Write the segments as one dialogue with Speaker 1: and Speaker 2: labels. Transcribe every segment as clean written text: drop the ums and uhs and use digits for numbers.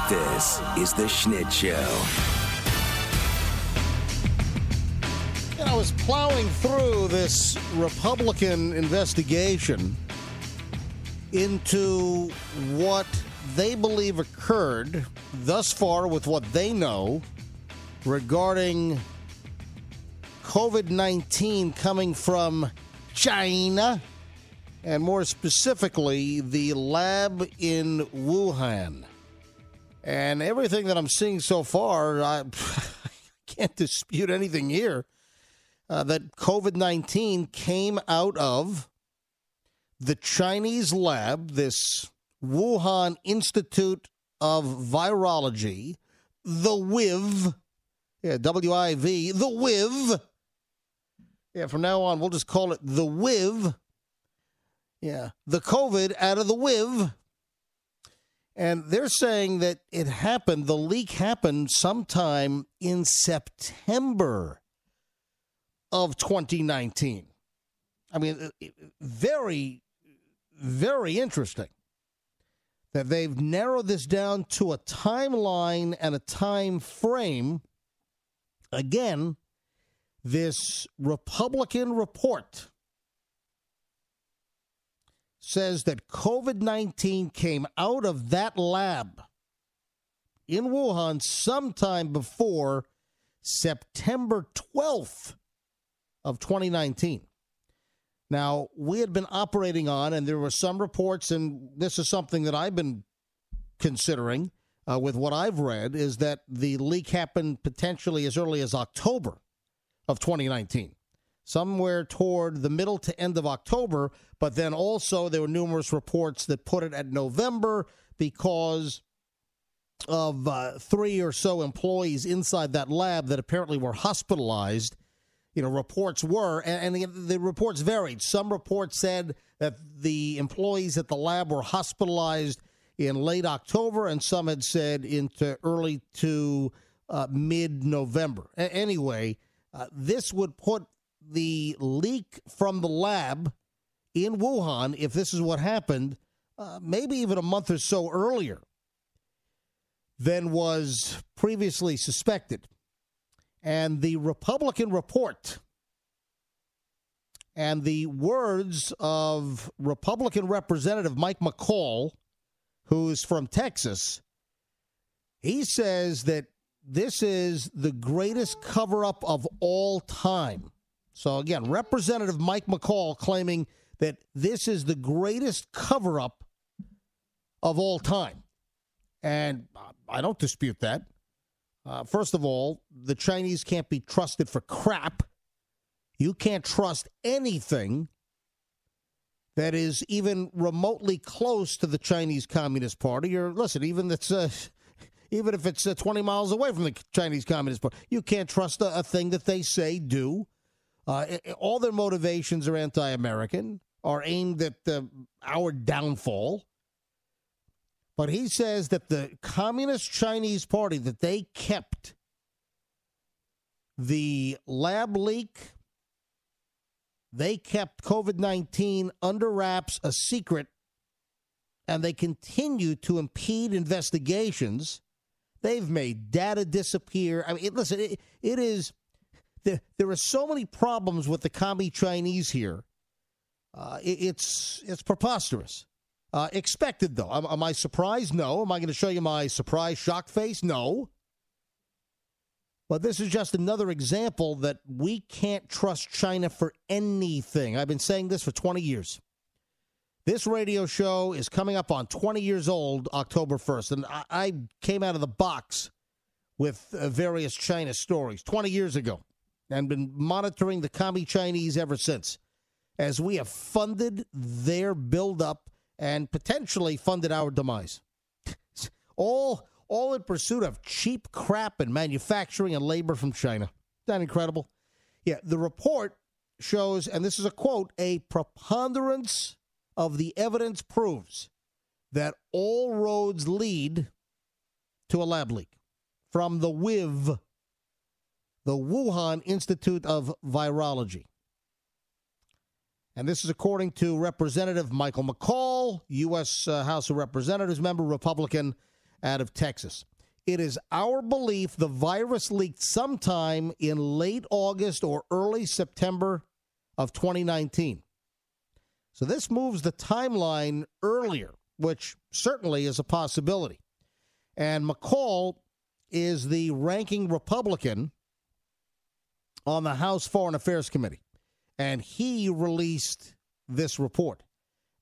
Speaker 1: This is the Schnitt Show.
Speaker 2: I was plowing through this Republican investigation into what they believe occurred thus far with what they know regarding COVID-19 coming from China, and more specifically, the lab in Wuhan. And everything that I'm seeing so far, I can't dispute anything here. That COVID-19 came out of the Chinese lab, this Wuhan Institute of Virology, the WIV, W-I-V, the WIV. Yeah, from now on, we'll just call it the WIV. Yeah, the COVID out of the WIV. And they're saying that it happened, the leak happened sometime in September of 2019. I mean, very, very interesting that they've narrowed this down to a timeline and a time frame. Again, this Republican report says that COVID-19 came out of that lab in Wuhan sometime before September 12th of 2019. Now, we had been operating on, and there were some reports, and this is something that I've been considering with what I've read, is that the leak happened potentially as early as October of 2019, somewhere toward the middle to end of October. But then also there were numerous reports that put it at November because of 3 or so employees inside that lab that apparently were hospitalized. You know, reports were, and the reports varied. Some reports said that the employees at the lab were hospitalized in late October, and some had said into early to mid-November. Anyway, this would put the leak from the lab in Wuhan, if this is what happened, maybe even a month or so earlier than was previously suspected. And the Republican report and the words of Republican Representative Mike McCaul, who's from Texas, he says that this is the greatest cover-up of all time. So, again, Representative Mike McCaul claiming that this is the greatest cover-up of all time. And I don't dispute that. First of all, the Chinese can't be trusted for crap. You can't trust anything that is even remotely close to the Chinese Communist Party. Or listen, even if it's 20 miles away from the Chinese Communist Party, you can't trust a thing that they say, do. All their motivations are anti-American, are aimed at our downfall. But he says that the Communist Chinese Party, that they kept the lab leak, they kept COVID-19 under wraps, a secret, and they continue to impede investigations. They've made data disappear. I mean, listen, it is, there are so many problems with the commie Chinese here. It's preposterous. Expected, though. Am I surprised? No. Am I going to show you my surprise shock face? No. But this is just another example that we can't trust China for anything. I've been saying this for 20 years. This radio show is coming up on 20 years old, October 1st. And I came out of the box with various China stories 20 years ago and been monitoring the commie Chinese ever since, as we have funded their buildup and potentially funded our demise. All in pursuit of cheap crap and manufacturing and labor from China. Isn't that incredible? Yeah, the report shows, and this is a quote, a preponderance of the evidence proves that all roads lead to a lab leak from the WIV, the Wuhan Institute of Virology. And this is according to Representative Michael McCaul, U.S. House of Representatives member, Republican, out of Texas. It is our belief the virus leaked sometime in late August or early September of 2019. So this moves the timeline earlier, which certainly is a possibility. And McCall is the ranking Republican on the House Foreign Affairs Committee. And he released this report.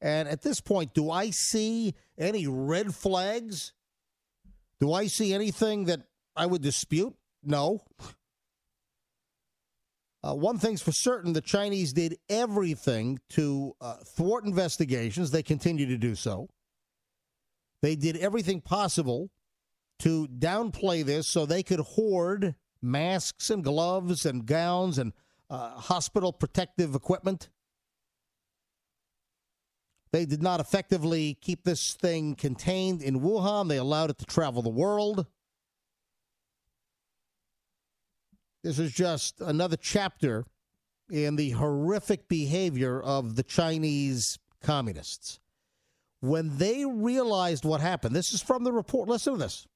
Speaker 2: And at this point, do I see any red flags? Do I see anything that I would dispute? No. One thing's for certain, the Chinese did everything to thwart investigations. They continue to do so. They did everything possible to downplay this so they could hoard masks and gloves and gowns and hospital protective equipment. They did not effectively keep this thing contained in Wuhan. They allowed it to travel the world. This is just another chapter in the horrific behavior of the Chinese communists. When they realized what happened, this is from the report. Listen to this.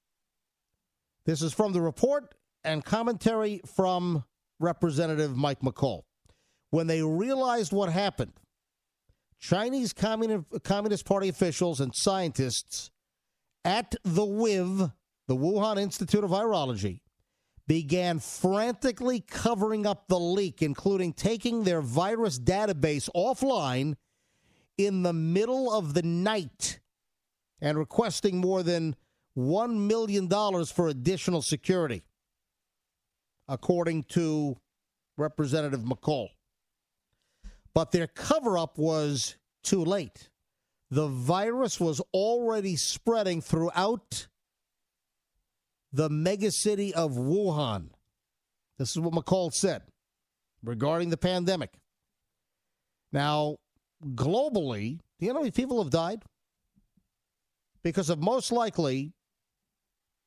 Speaker 2: This is from the report and commentary from Representative Mike McCall. When they realized what happened, Chinese Communist Party officials and scientists at the WIV, the Wuhan Institute of Virology, began frantically covering up the leak, including taking their virus database offline in the middle of the night and requesting more than $1 million for additional security, according to Representative McCall. But their cover-up was too late. The virus was already spreading throughout the megacity of Wuhan. This is what McCall said regarding the pandemic. Now, globally, do you know how many people have died? Because of most likely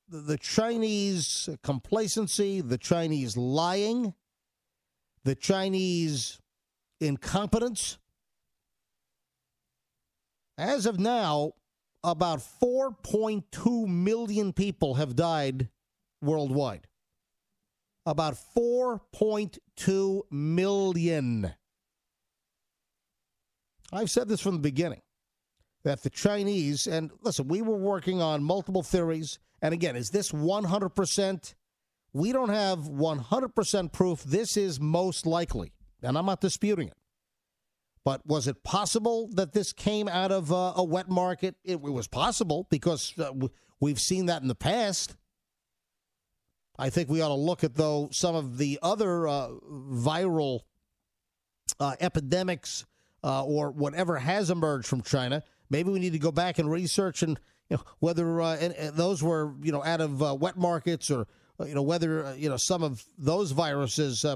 Speaker 2: the Chinese complacency, the Chinese lying, the Chinese incompetence. As of now, about 4.2 million people have died worldwide. About 4.2 million. I've said this from the beginning, that the Chinese, and listen, we were working on multiple theories, and again, is this 100%? We don't have 100% proof. This is most likely, and I'm not disputing it. But was it possible that this came out of a wet market? It was possible because we've seen that in the past. I think we ought to look at, though, some of the other viral epidemics or whatever has emerged from China. Maybe we need to go back and research and whether those were out of wet markets or whether some of those viruses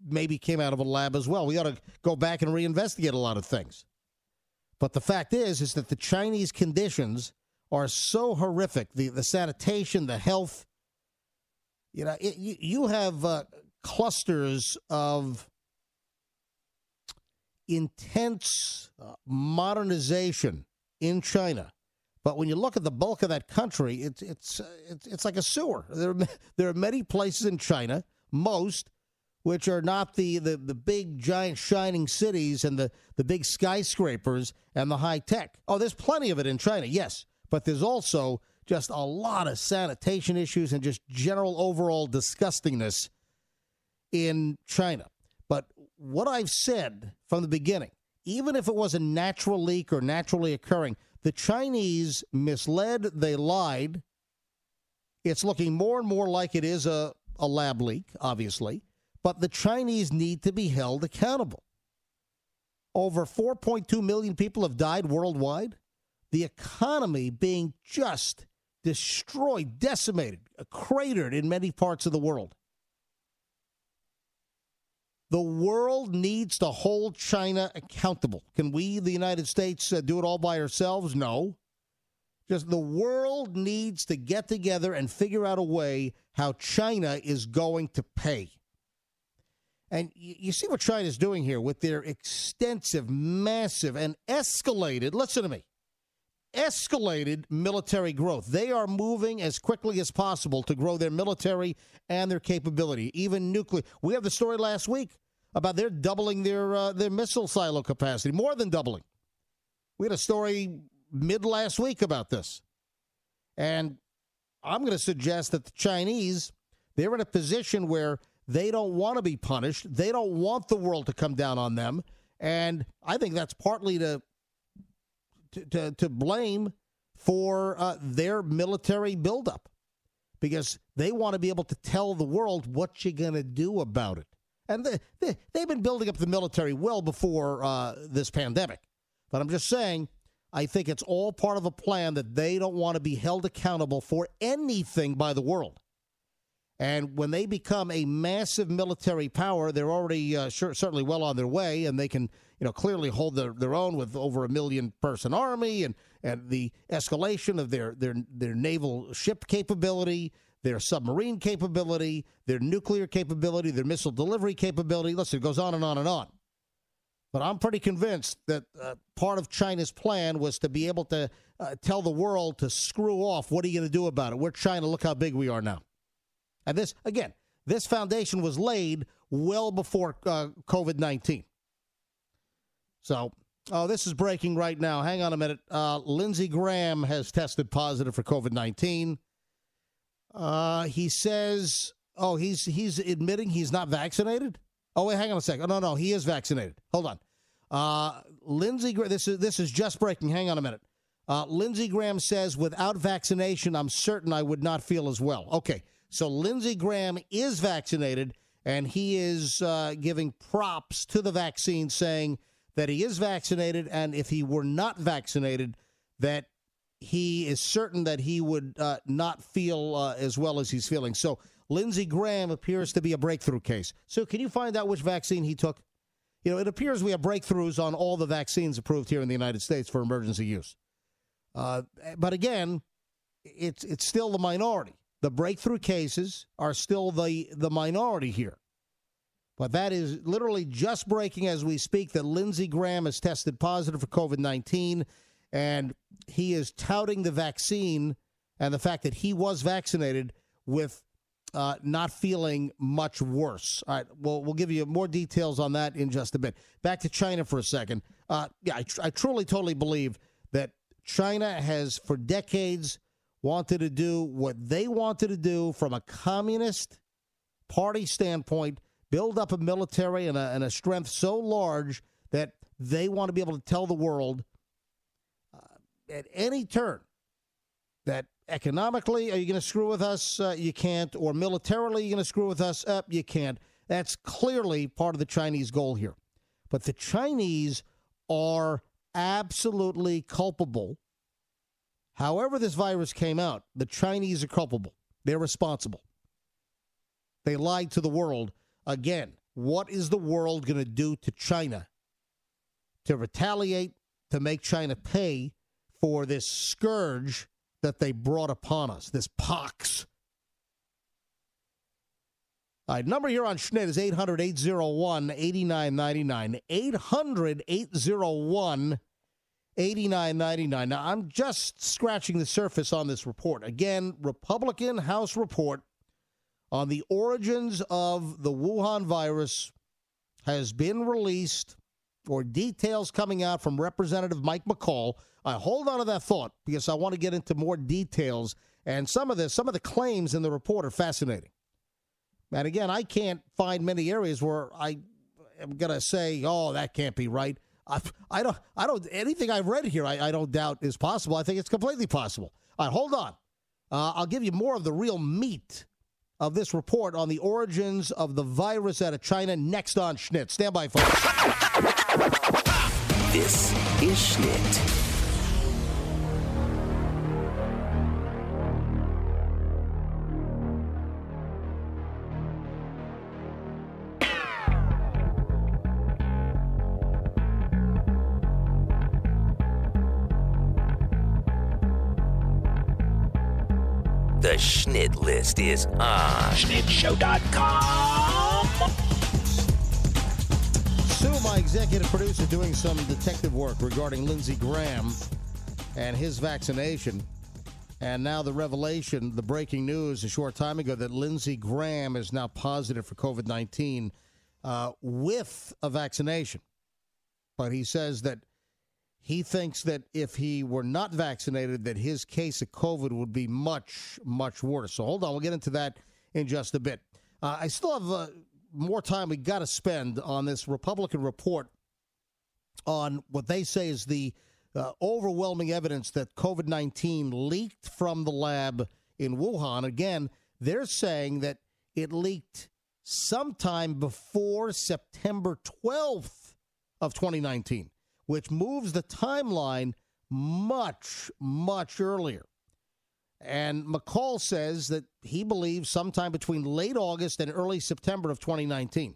Speaker 2: maybe came out of a lab as well. We ought to go back and reinvestigate a lot of things. But the fact is that the Chinese conditions are so horrific. The sanitation, the health. You have clusters of intense modernization in China. But when you look at the bulk of that country, it's like a sewer. There are many places in China, most which are not the big, giant, shining cities and the big skyscrapers and the high tech. Oh, there's plenty of it in China, yes. But there's also just a lot of sanitation issues and just general overall disgustingness in China. But what I've said from the beginning, even if it was a natural leak or naturally occurring, the Chinese misled, they lied. It's looking more and more like it is a lab leak, obviously. But the Chinese need to be held accountable. Over 4.2 million people have died worldwide. The economy being just destroyed, decimated, cratered in many parts of the world. The world needs to hold China accountable. Can we, the United States, do it all by ourselves? No. Just the world needs to get together and figure out a way how China is going to pay. And you see what China is doing here with their extensive, massive, and escalated, listen to me, escalated military growth. They are moving as quickly as possible to grow their military and their capability, even nuclear. We have the story last week about they're doubling their missile silo capacity, more than doubling. We had a story mid last week about this. And I'm going to suggest that the Chinese, they're in a position where they don't want to be punished. They don't want the world to come down on them. And I think that's partly to blame for their military buildup, because they want to be able to tell the world what you're going to do about it. And they've been building up the military well before this pandemic. But I'm just saying, I think it's all part of a plan that they don't want to be held accountable for anything by the world. And when they become a massive military power, they're already certainly well on their way, and they can, clearly hold their own with over 1 million-person army and the escalation of their naval ship capability, their submarine capability, their nuclear capability, their missile delivery capability. Listen, it goes on and on and on. But I'm pretty convinced that part of China's plan was to be able to tell the world to screw off. What are you going to do about it? We're China. Look how big we are now. And this foundation was laid well before COVID-19. So, this is breaking right now. Hang on a minute. Lindsey Graham has tested positive for COVID-19. He says, he's admitting he's not vaccinated? Oh, wait, hang on a second. No, he is vaccinated. Hold on. Lindsey Graham, this is just breaking. Hang on a minute. Lindsey Graham says, without vaccination, I'm certain I would not feel as well. Okay, so Lindsey Graham is vaccinated, and he is giving props to the vaccine, saying that he is vaccinated, and if he were not vaccinated, that he is certain that he would not feel as well as he's feeling. So Lindsey Graham appears to be a breakthrough case. So can you find out which vaccine he took? It appears we have breakthroughs on all the vaccines approved here in the United States for emergency use. But again, it's still the minority. The breakthrough cases are still the minority here. But that is literally just breaking as we speak, that Lindsey Graham has tested positive for COVID-19, and he is touting the vaccine and the fact that he was vaccinated with not feeling much worse. All right, we'll give you more details on that in just a bit. Back to China for a second. I truly, totally believe that China has, for decades, wanted to do what they wanted to do from a communist party standpoint, build up a military and a strength so large that they want to be able to tell the world at any turn that economically, are you going to screw with us? You can't. Or militarily, you're going to screw with us? You can't. That's clearly part of the Chinese goal here. But the Chinese are absolutely culpable. However this virus came out, the Chinese are culpable. They're responsible. They lied to the world. Again, what is the world going to do to China to retaliate, to make China pay for this scourge that they brought upon us, this pox? All right, number here on Schnitt is 800-801-8999. 800-801-8999. Now, I'm just scratching the surface on this report. Again, Republican House report on the origins of the Wuhan virus has been released, or details coming out from Representative Mike McCall. I hold on to that thought because I want to get into more details, and some of the claims in the report are fascinating. And again, I can't find many areas where I am going to say, oh, that can't be right. I don't anything I've read here, I don't doubt is possible. I think it's completely possible. All right, hold on. I'll give you more of the real meat of this report on the origins of the virus out of China next on Schnitt. Stand by, folks.
Speaker 1: This is Schnitt. The Schnitt list is on SchnittShow.com.
Speaker 2: Sue, my executive producer, doing some detective work regarding Lindsey Graham. and his vaccination. And now the revelation, the breaking news a short time ago that Lindsey Graham is now positive for COVID-19 with a vaccination. But he says that he thinks that if he were not vaccinated, that his case of COVID would be much, much worse. So hold on, we'll get into that in just a bit. I still have more time we got to spend on this Republican report on what they say is the overwhelming evidence that COVID-19 leaked from the lab in Wuhan. Again, they're saying that it leaked sometime before September 12th of 2019, which moves the timeline much, much earlier. And McCall says that he believes sometime between late August and early September of 2019.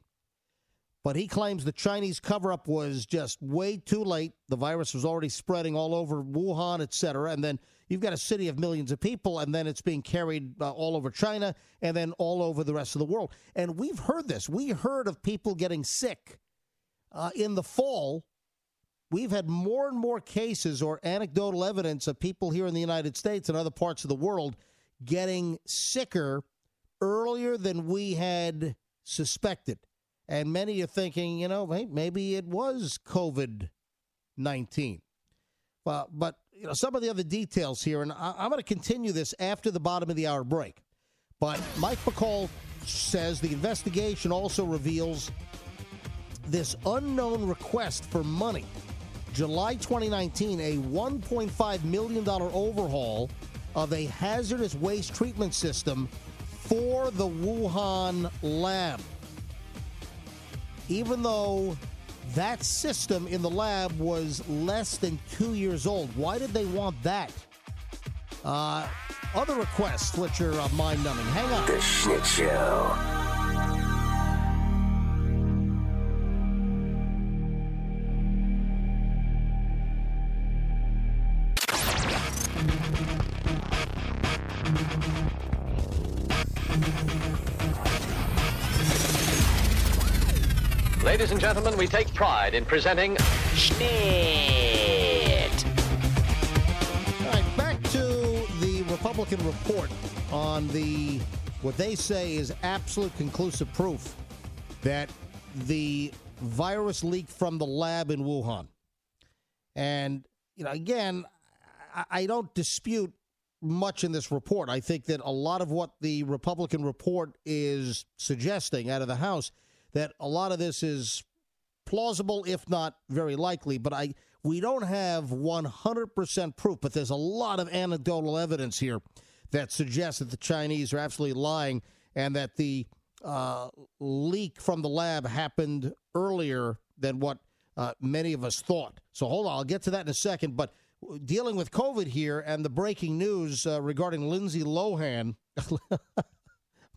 Speaker 2: But he claims the Chinese cover-up was just way too late. The virus was already spreading all over Wuhan, et cetera. And then you've got a city of millions of people, and then it's being carried all over China and then all over the rest of the world. And we've heard this. We heard of people getting sick in the fall. We've had more and more cases or anecdotal evidence of people here in the United States and other parts of the world getting sicker earlier than we had suspected. And many are thinking, you know, hey, maybe it was COVID-19. But you know, some of the other details here, and I'm going to continue this after the bottom of the hour break. But Mike McCall says the investigation also reveals this unknown request for money. July 2019, a $1.5 million overhaul of a hazardous waste treatment system for the Wuhan lab. Even though that system in the lab was less than 2 years old. Why did they want that? Other requests, which are mind-numbing. Hang on.
Speaker 1: The Schnitt Show.
Speaker 3: Ladies and gentlemen, we take pride in presenting Schnitt.
Speaker 2: All right, back to the Republican report on what they say is absolute conclusive proof that the virus leaked from the lab in Wuhan. And, you know, again, I don't dispute much in this report. I think that a lot of what the Republican report is suggesting out of the House, that a lot of this is plausible, if not very likely. But we don't have 100% proof, but there's a lot of anecdotal evidence here that suggests that the Chinese are absolutely lying and that the leak from the lab happened earlier than what many of us thought. So hold on, I'll get to that in a second. But dealing with COVID here and the breaking news regarding Lindsay Lohan. I'm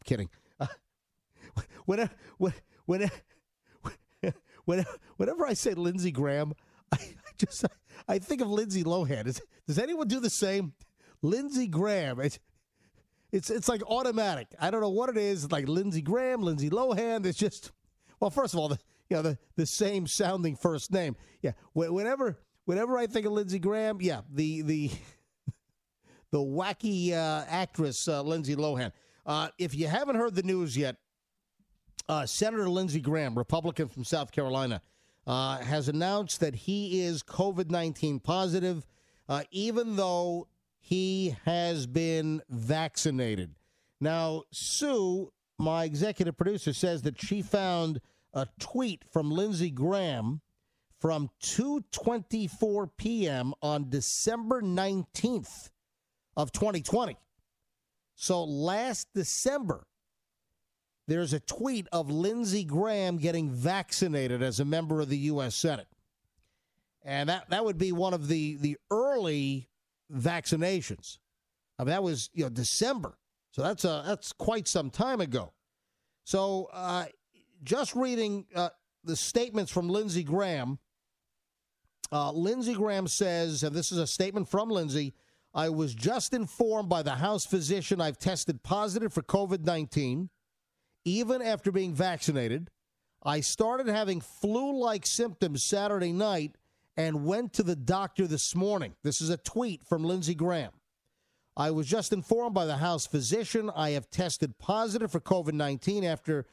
Speaker 2: kidding. Whenever I say Lindsey Graham, I think of Lindsay Lohan. Does anyone do the same? Lindsey Graham. It's like automatic. I don't know what it is. It's like Lindsey Graham, Lindsay Lohan. It's just, well, first of all, the same sounding first name. Yeah. Whenever I think of Lindsey Graham, yeah, the wacky actress Lindsay Lohan. If you haven't heard the news yet, Senator Lindsey Graham, Republican from South Carolina, has announced that he is COVID-19 positive, even though he has been vaccinated. Now, Sue, my executive producer, says that she found a tweet from Lindsey Graham from 2:24 p.m. on December 19th of 2020. So last December, there's a tweet of Lindsey Graham getting vaccinated as a member of the U.S. Senate. And that would be one of the early vaccinations. I mean, that was December. So that's quite some time ago. So just reading the statements from Lindsey Graham, Lindsey Graham says, and this is a statement from Lindsey, I was just informed by the House physician I've tested positive for COVID-19. Even after being vaccinated, I started having flu-like symptoms Saturday night and went to the doctor this morning. This is a tweet from Lindsey Graham. I was just informed by the House physician I have tested positive for COVID-19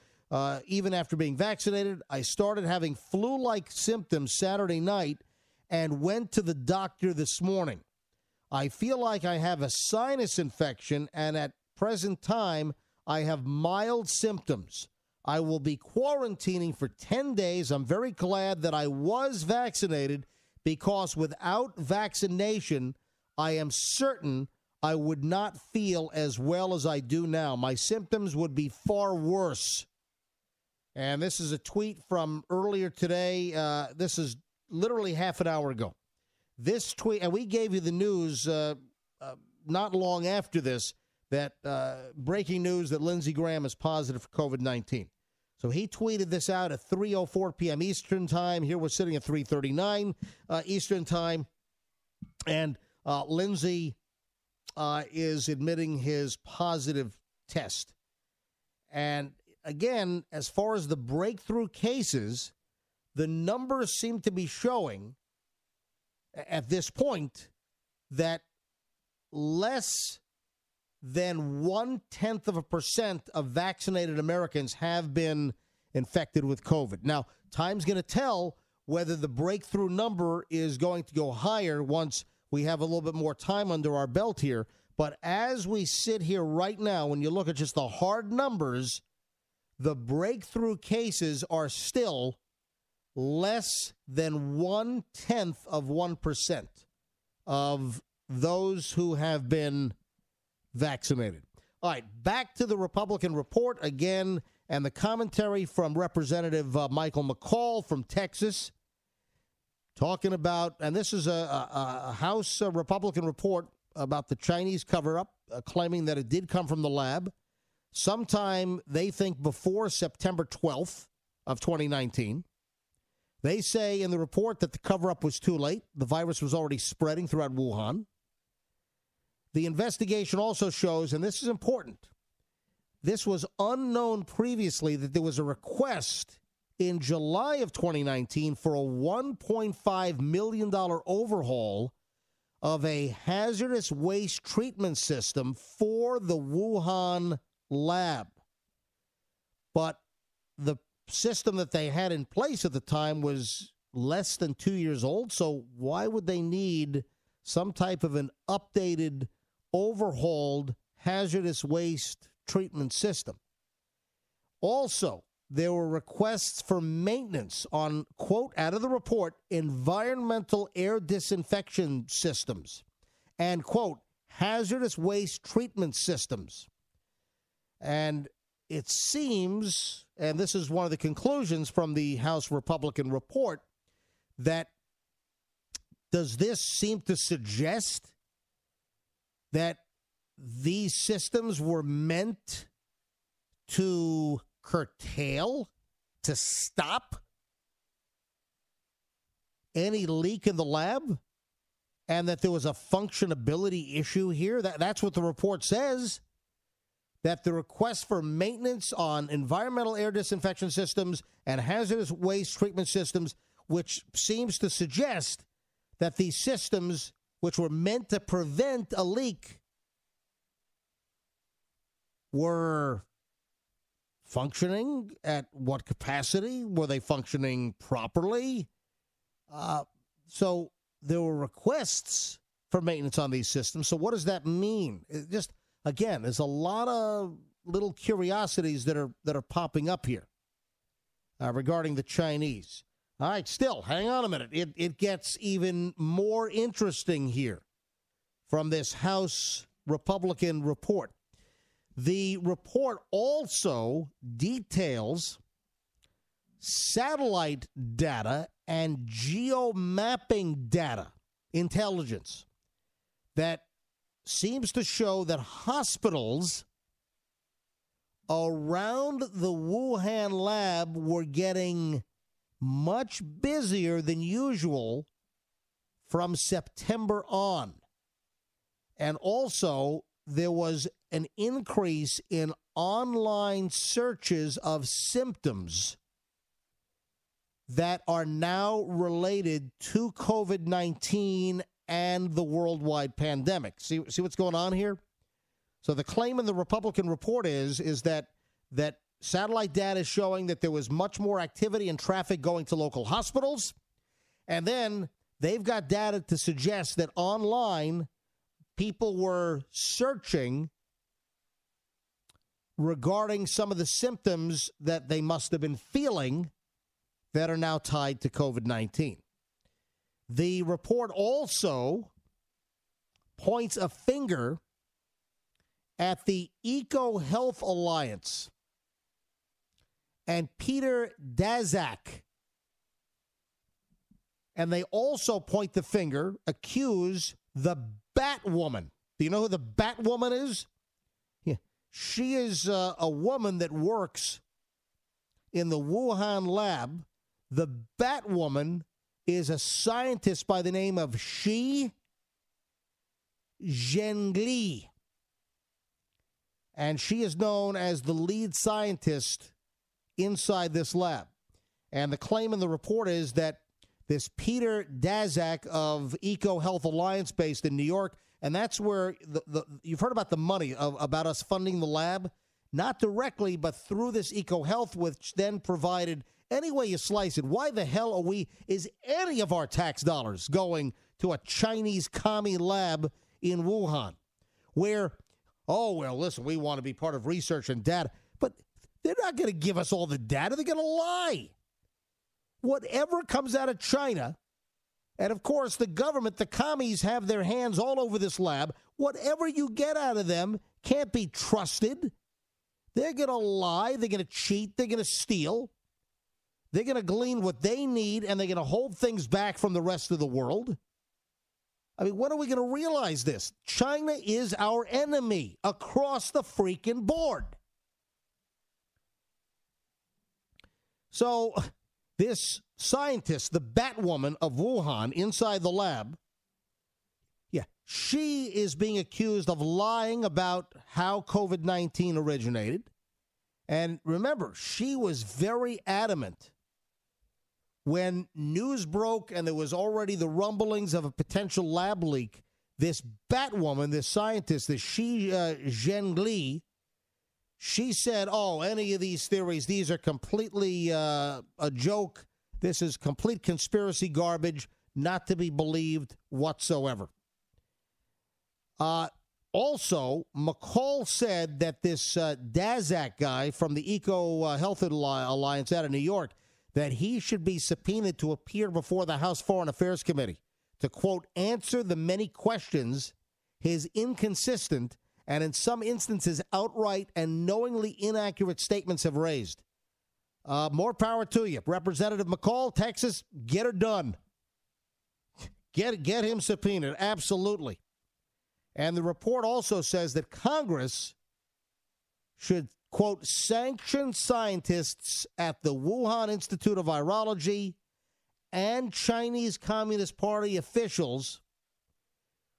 Speaker 2: even after being vaccinated. I started having flu-like symptoms Saturday night and went to the doctor this morning. I feel like I have a sinus infection, and at present time, I have mild symptoms. I will be quarantining for 10 days. I'm very glad that I was vaccinated because without vaccination, I am certain I would not feel as well as I do now. My symptoms would be far worse. And this is a tweet from earlier today. This is literally half an hour ago. This tweet, and we gave you the news not long after this, that breaking news that Lindsey Graham is positive for COVID-19. So he tweeted this out at 3:04 p.m. Eastern Time. Here we're sitting at 3:39 Eastern Time. And Lindsey is admitting his positive test. And again, as far as the breakthrough cases, the numbers seem to be showing at this point that less than 0.1% of vaccinated Americans have been infected with COVID. Now, time's going to tell whether the breakthrough number is going to go higher once we have a little bit more time under our belt here. But as we sit here right now, when you look at just the hard numbers, the breakthrough cases are still less than 0.1% of those who have been vaccinated. All right, back to the Republican report again, and the commentary from Representative Michael McCaul from Texas, talking about, and this is a House Republican report about the Chinese cover-up, claiming that it did come from the lab sometime, they think, before September 12th of 2019. They say in the report that the cover-up was too late. The virus was already spreading throughout Wuhan. The investigation also shows, and this is important, this was unknown previously, that there was a request in July of 2019 for a $1.5 million overhaul of a hazardous waste treatment system for the Wuhan lab. But the system that they had in place at the time was less than 2 years old, so why would they need some type of an updated, overhauled hazardous waste treatment system? Also, there were requests for maintenance on, quote, out of the report, environmental air disinfection systems and, quote, hazardous waste treatment systems. And it seems, and this is one of the conclusions from the House Republican report, that does this seem to suggest that these systems were meant to curtail, to stop any leak in the lab, and that there was a functionability issue here? That's what the report says, that the request for maintenance on environmental air disinfection systems and hazardous waste treatment systems, which seems to suggest that these systems, which were meant to prevent a leak, were functioning at what capacity? Were they functioning properly? So there were requests for maintenance on these systems. So what does that mean? It just, again, there's a lot of little curiosities that are popping up here regarding the Chinese. All right, still, hang on a minute. It gets even more interesting here from this House Republican report. The report also details satellite data and geomapping data intelligence that seems to show that hospitals around the Wuhan lab were getting much busier than usual from September on. And also, there was an increase in online searches of symptoms that are now related to COVID-19 and the worldwide pandemic. See what's going on here? So the claim in the Republican report is that satellite data is showing that there was much more activity and traffic going to local hospitals. And then they've got data to suggest that online people were searching regarding some of the symptoms that they must have been feeling that are now tied to COVID-19. The report also points a finger at the EcoHealth Alliance and Peter Daszak. And they also point the finger, accuse the Batwoman. Do you know who the Batwoman is? Yeah. She is a woman that works in the Wuhan lab. The Batwoman is a scientist by the name of Shi Zhengli. And she is known as the lead scientist inside this lab. And the claim in the report is that this Peter Daszak of EcoHealth Alliance based in New York, and that's where you've heard about the money about us funding the lab, not directly, but through this EcoHealth, which then provided, any way you slice it, why the hell is any of our tax dollars going to a Chinese commie lab in Wuhan where, oh, well, listen, we want to be part of research and data, but they're not going to give us all the data. They're going to lie. Whatever comes out of China, and of course the government, the commies have their hands all over this lab, whatever you get out of them can't be trusted. They're going to lie. They're going to cheat. They're going to steal. They're going to glean what they need, and they're going to hold things back from the rest of the world. I mean, when are we going to realize this? China is our enemy across the freaking board. So this scientist, the Batwoman of Wuhan, inside the lab, she is being accused of lying about how COVID-19 originated. And remember, she was very adamant when news broke and there was already the rumblings of a potential lab leak. This Batwoman, this scientist, this Shi Zhengli, she said, any of these theories, these are completely a joke. This is complete conspiracy garbage, not to be believed whatsoever. Also, McCall said that this Daszak guy from the EcoHealth Alliance out of New York, that he should be subpoenaed to appear before the House Foreign Affairs Committee to, quote, answer the many questions his inconsistent and in some instances outright and knowingly inaccurate statements have raised. More power to you. Representative McCall, Texas, get her done. Get him subpoenaed, absolutely. And the report also says that Congress should, quote, sanction scientists at the Wuhan Institute of Virology and Chinese Communist Party officials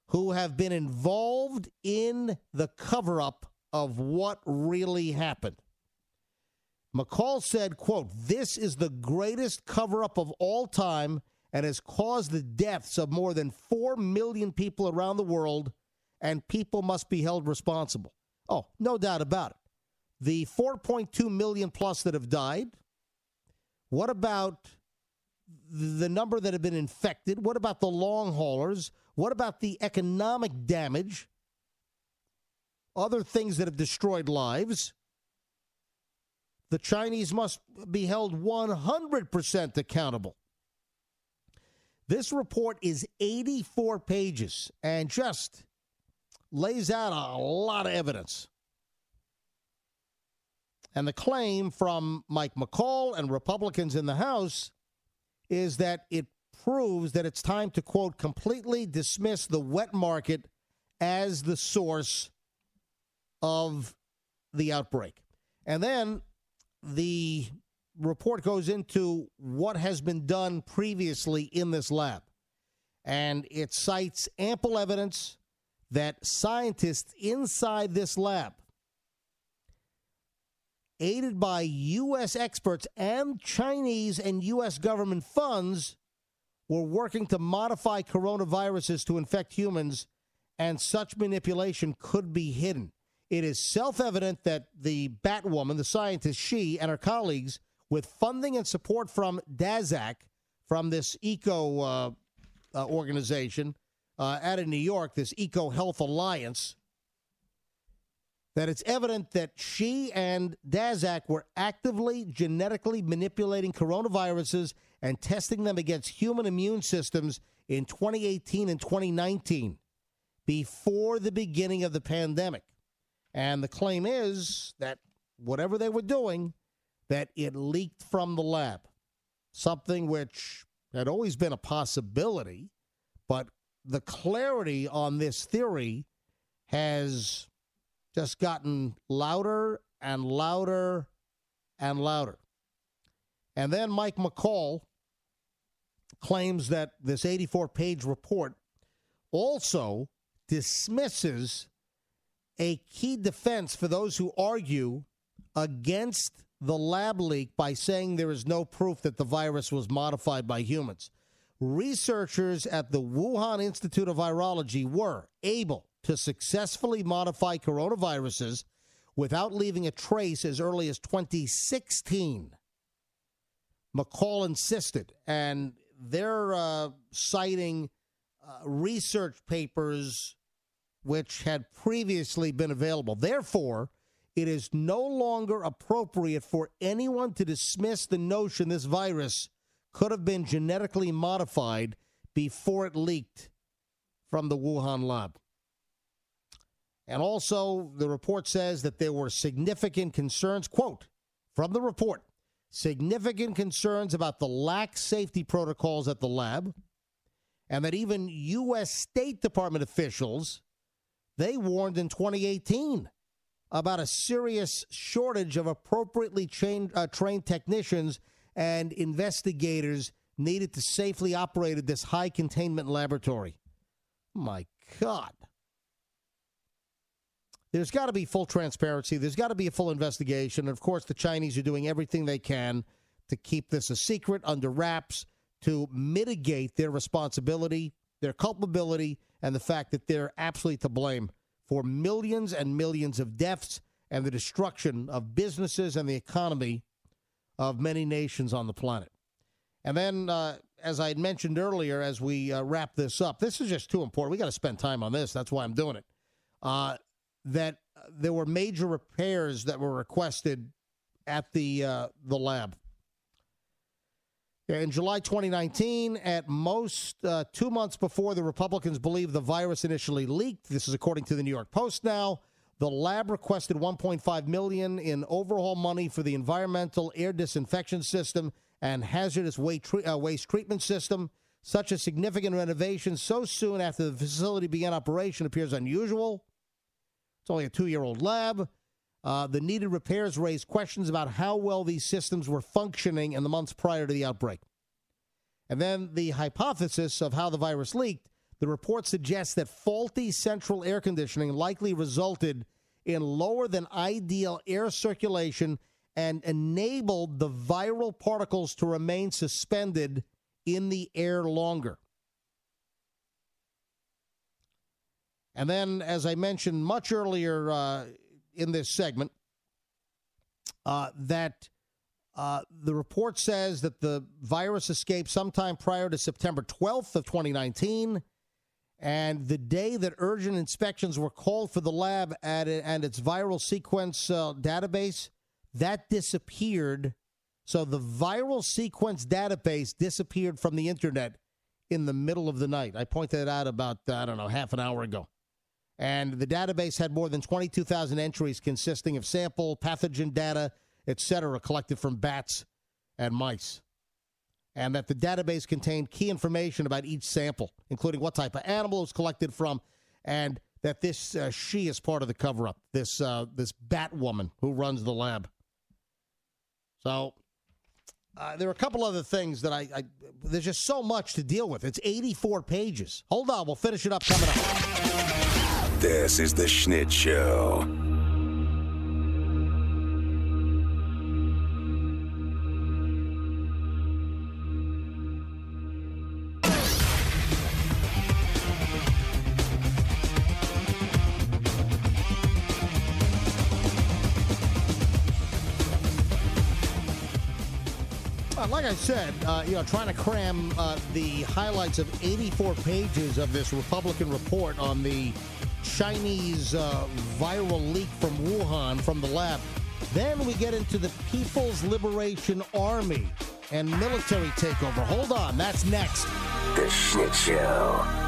Speaker 2: who have been involved in the cover-up of what really happened. McCall said, quote, this is the greatest cover-up of all time and has caused the deaths of more than 4 million people around the world, and people must be held responsible. Oh, no doubt about it. The 4.2 million plus that have died, what about the number that have been infected? What about the long haulers? What about the economic damage? Other things that have destroyed lives? The Chinese must be held 100% accountable. This report is 84 pages and just lays out a lot of evidence. And the claim from Mike McCall and Republicans in the House is that it proves that it's time to, quote, completely dismiss the wet market as the source of the outbreak. And then the report goes into what has been done previously in this lab. And it cites ample evidence that scientists inside this lab aided by U.S. experts and Chinese and U.S. government funds, were working to modify coronaviruses to infect humans, and such manipulation could be hidden. It is self-evident that the Batwoman, the scientist, she and her colleagues, with funding and support from DASAC, from this eco organization out of New York, this Eco Health Alliance, that it's evident that she and DASAC were actively genetically manipulating coronaviruses and testing them against human immune systems in 2018 and 2019, before the beginning of the pandemic. And the claim is that whatever they were doing, that it leaked from the lab, something which had always been a possibility, but the clarity on this theory has just gotten louder and louder and louder. And then Mike McCall claims that this 84-page report also dismisses a key defense for those who argue against the lab leak by saying there is no proof that the virus was modified by humans. Researchers at the Wuhan Institute of Virology were able to successfully modify coronaviruses without leaving a trace as early as 2016. McCall insisted, and they're citing research papers which had previously been available. Therefore, it is no longer appropriate for anyone to dismiss the notion this virus could have been genetically modified before it leaked from the Wuhan lab. And also, the report says that there were significant concerns, quote, from the report, significant concerns about the lax safety protocols at the lab, and that even U.S. State Department officials, they warned in 2018 about a serious shortage of appropriately trained technicians and investigators needed to safely operate this high-containment laboratory. My God. There's got to be full transparency. There's got to be a full investigation. And, of course, the Chinese are doing everything they can to keep this a secret, under wraps, to mitigate their responsibility, their culpability, and the fact that they're absolutely to blame for millions and millions of deaths and the destruction of businesses and the economy of many nations on the planet. And then, as I had mentioned earlier, as we wrap this up, this is just too important. We got to spend time on this. That's why I'm doing it. That there were major repairs that were requested at the lab. In July 2019, at most 2 months before the Republicans believed the virus initially leaked, this is according to the New York Post now, the lab requested $1.5 million in overhaul money for the environmental air disinfection system and hazardous waste treatment system. Such a significant renovation so soon after the facility began operation appears unusual. It's only a 2-year-old lab. The needed repairs raised questions about how well these systems were functioning in the months prior to the outbreak. And then the hypothesis of how the virus leaked, the report suggests that faulty central air conditioning likely resulted in lower than ideal air circulation and enabled the viral particles to remain suspended in the air longer. And then, as I mentioned much earlier in this segment, that the report says that the virus escaped sometime prior to September 12th of 2019, and the day that urgent inspections were called for the lab and its viral sequence database, that disappeared. So the viral sequence database disappeared from the internet in the middle of the night. I pointed it out about, half an hour ago. And the database had more than 22,000 entries consisting of sample, pathogen data, etc., collected from bats and mice. And that the database contained key information about each sample, including what type of animal it was collected from, and that this she is part of the cover-up, this bat woman who runs the lab. So there are a couple other things that there's just so much to deal with. It's 84 pages. Hold on, we'll finish it up coming up.
Speaker 1: This is the Schnitt Show.
Speaker 2: Like I said, trying to cram the highlights of 84 pages of this Republican report on the Chinese viral leak from Wuhan from the lab. Then we get into the People's Liberation Army and military takeover. Hold on, that's next.
Speaker 1: The Schnitt Show.